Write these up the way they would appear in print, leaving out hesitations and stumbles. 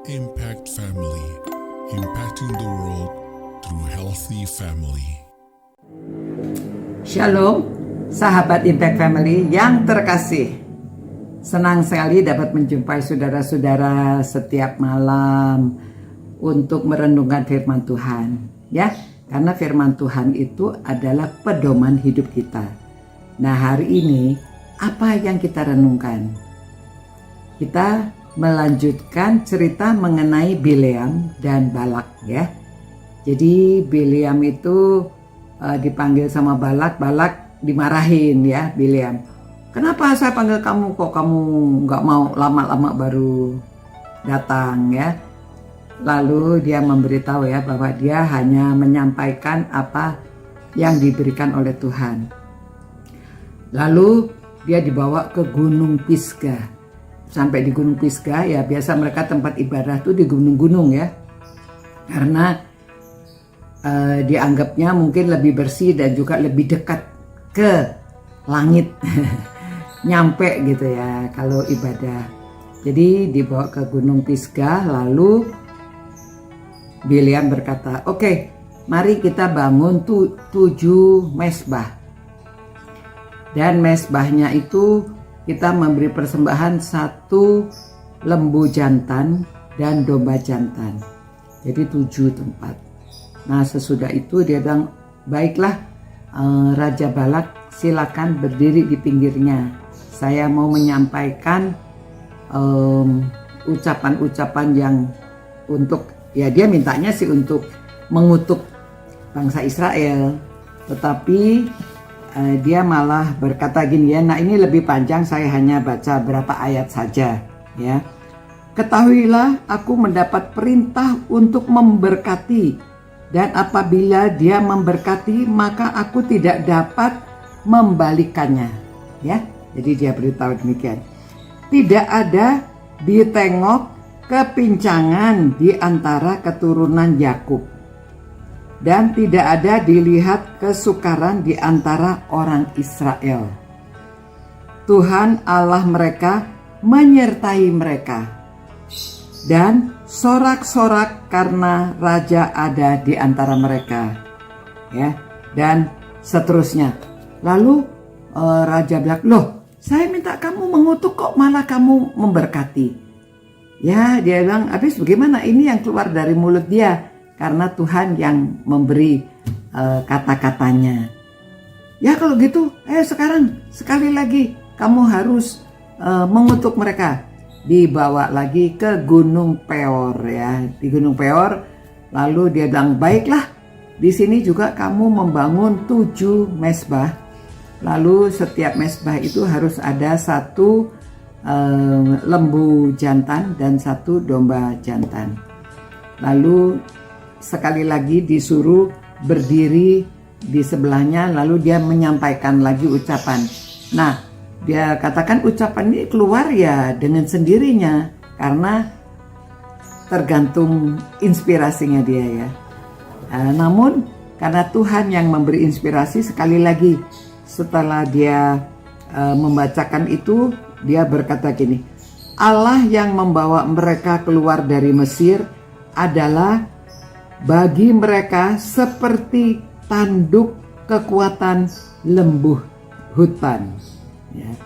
Impact Family, impacting the world through healthy family. Shalom, sahabat Impact Family yang terkasih. Senang sekali dapat menjumpai saudara-saudara setiap malam untuk merenungkan firman Tuhan, ya. Karena firman Tuhan itu adalah pedoman hidup kita. Nah, hari ini apa yang kita renungkan? Kita melanjutkan cerita mengenai Bileam dan Balak, ya. Jadi Bileam itu dipanggil sama Balak, Balak dimarahin, ya, Bileam. Kenapa saya panggil kamu kok kamu nggak mau, lama-lama baru datang, ya. Lalu dia memberitahu, ya, bahwa dia hanya menyampaikan apa yang diberikan oleh Tuhan. Lalu dia dibawa ke Gunung Pisgah. Sampai di Gunung Pisgah, ya, biasa mereka tempat ibadah tuh di gunung-gunung, ya. Karena dianggapnya mungkin lebih bersih dan juga lebih dekat ke langit. Nyampe gitu, ya, kalau ibadah. Jadi dibawa ke Gunung Pisgah, lalu Bileam berkata, "Oke, mari kita bangun 7 mezbah. Dan mezbahnya itu kita memberi persembahan 1 lembu jantan dan domba jantan." Jadi 7 tempat. Nah, sesudah itu dia bilang, "Baiklah, Raja Balak, silakan berdiri di pinggirnya. Saya mau menyampaikan ucapan-ucapan yang untuk," ya, dia mintanya sih untuk mengutuk bangsa Israel. Tetapi dia malah berkata gini, ya. Nah, ini lebih panjang, saya hanya baca berapa ayat saja, ya. "Ketahuilah, aku mendapat perintah untuk memberkati, dan apabila dia memberkati, maka aku tidak dapat membalikannya." Ya, jadi dia beritahu demikian. "Tidak ada ditengok kepincangan di antara keturunan Yakub, dan tidak ada dilihat kesukaran di antara orang Israel. Tuhan Allah mereka menyertai mereka, dan sorak-sorak karena raja ada di antara mereka." Ya, dan seterusnya. Lalu raja bilang, "Loh, saya minta kamu mengutuk kok malah kamu memberkati?" Ya, dia bilang, "Habis bagaimana? Ini yang keluar dari mulut dia." Karena Tuhan yang memberi kata-katanya. "Ya, kalau gitu, ayo sekarang sekali lagi kamu harus mengutuk mereka." Dibawa lagi ke Gunung Peor, ya. Di Gunung Peor, lalu dia bilang, "Baiklah, di sini juga kamu membangun 7 mezbah. Lalu setiap mezbah itu harus ada 1 lembu jantan dan 1 domba jantan." Lalu sekali lagi disuruh berdiri di sebelahnya, lalu dia menyampaikan lagi ucapan. Nah, dia katakan ucapan ini keluar ya dengan sendirinya, karena tergantung inspirasinya dia, ya. Namun karena Tuhan yang memberi inspirasi, sekali lagi setelah dia membacakan itu, dia berkata gini, "Allah yang membawa mereka keluar dari Mesir adalah bagi mereka seperti tanduk kekuatan lembu hutan." Ya.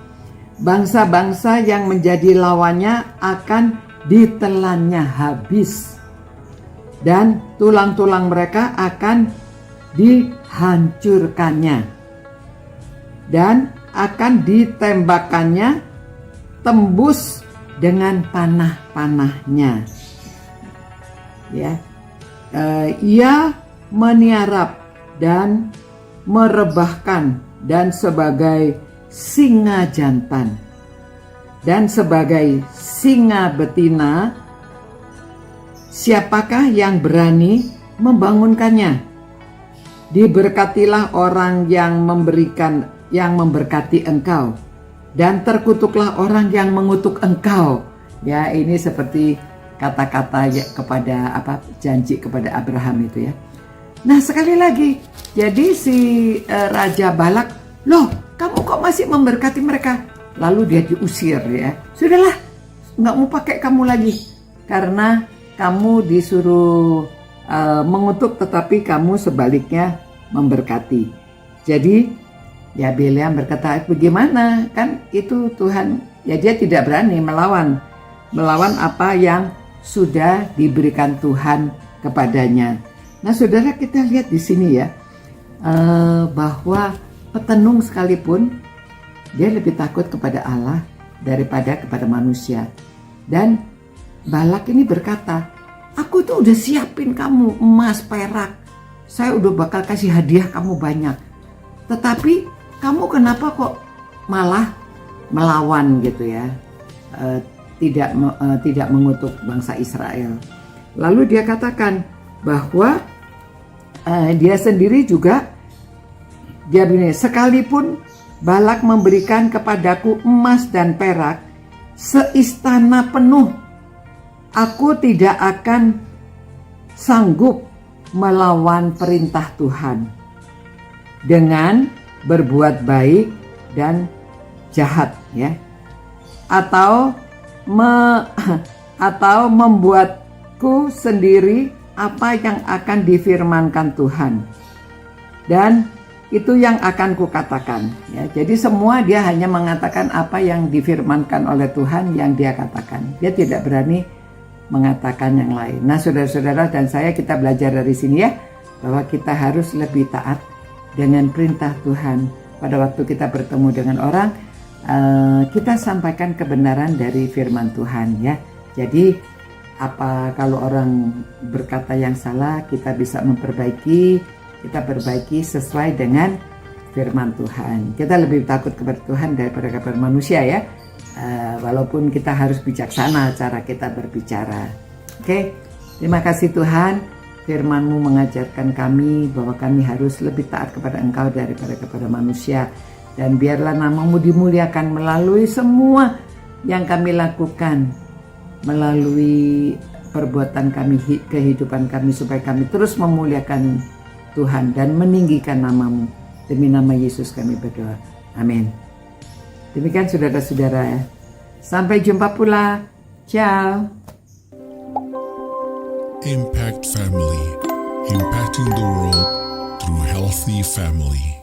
"Bangsa-bangsa yang menjadi lawannya akan ditelannya habis, dan tulang-tulang mereka akan dihancurkannya, dan akan ditembakkannya tembus dengan panah-panahnya." Ya. "Ia meniarap dan merebahkan, dan sebagai singa jantan dan sebagai singa betina, siapakah yang berani membangunkannya? Diberkatilah orang yang memberkati engkau, dan terkutuklah orang yang mengutuk engkau." Ya, ini seperti kata-kata kepada janji kepada Abraham itu, ya. Nah, sekali lagi, jadi si Raja Balak, "Loh, kamu kok masih memberkati mereka?" Lalu dia diusir, ya. "Sudahlah, nggak mau pakai kamu lagi. karena kamu disuruh mengutuk tetapi kamu sebaliknya memberkati. Jadi ya Bileam berkata, bagaimana? Kan itu Tuhan, ya dia tidak berani melawan apa yang sudah diberikan Tuhan kepadanya. Nah saudara, kita lihat di sini ya, bahwa petenung sekalipun dia lebih takut kepada Allah daripada kepada manusia. Dan Balak ini berkata, aku tuh udah siapin kamu emas, perak, saya udah bakal kasih hadiah kamu banyak, tetapi kamu kenapa kok malah melawan gitu ya, tidak mengutuk bangsa Israel. Lalu dia katakan bahwa dia sendiri juga, dia bilang, sekalipun Balak memberikan kepadaku emas dan perak seistana penuh, aku tidak akan sanggup melawan perintah Tuhan dengan berbuat baik dan jahat, ya, atau membuatku sendiri apa yang akan difirmankan Tuhan, dan itu yang akan kukatakan, ya. Jadi semua dia hanya mengatakan apa yang difirmankan oleh Tuhan yang dia katakan. Dia tidak berani mengatakan yang lain. Nah saudara-saudara dan saya, kita belajar dari sini ya, bahwa kita harus lebih taat dengan perintah Tuhan. Pada waktu kita bertemu dengan orang, kita sampaikan kebenaran dari firman Tuhan, ya. Jadi apa kalau orang berkata yang salah, kita bisa memperbaiki, kita perbaiki sesuai dengan firman Tuhan. Kita lebih takut kepada Tuhan daripada kepada manusia, ya. Walaupun kita harus bijaksana cara kita berbicara. Oke, terima kasih Tuhan. Firman-Mu mengajarkan kami bahwa kami harus lebih taat kepada Engkau daripada kepada manusia. Dan biarlah nama-Mu dimuliakan melalui semua yang kami lakukan, melalui perbuatan kami, kehidupan kami, supaya kami terus memuliakan Tuhan dan meninggikan nama-Mu. Demi nama Yesus kami berdoa. Amin. Demikian saudara-saudara. Sampai jumpa pula. Ciao. Impact Family, impacting the world through healthy family.